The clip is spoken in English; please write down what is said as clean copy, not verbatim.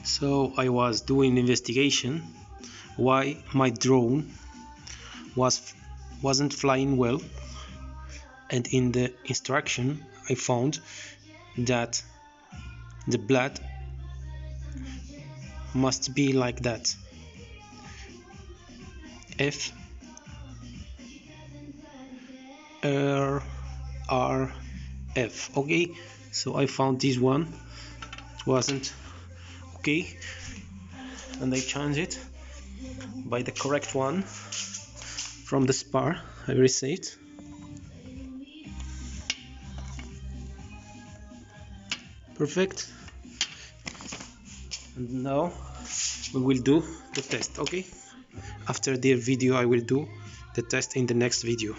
So I was doing investigation why my drone wasn't flying well, and in the instruction I found that the blade must be like that, F R R F. Okay, so I found this one, it wasn't okay, and I changed it by the correct one from the spar I received. Perfect. And now we will do the test. Okay, after the video I will do the test in the next video.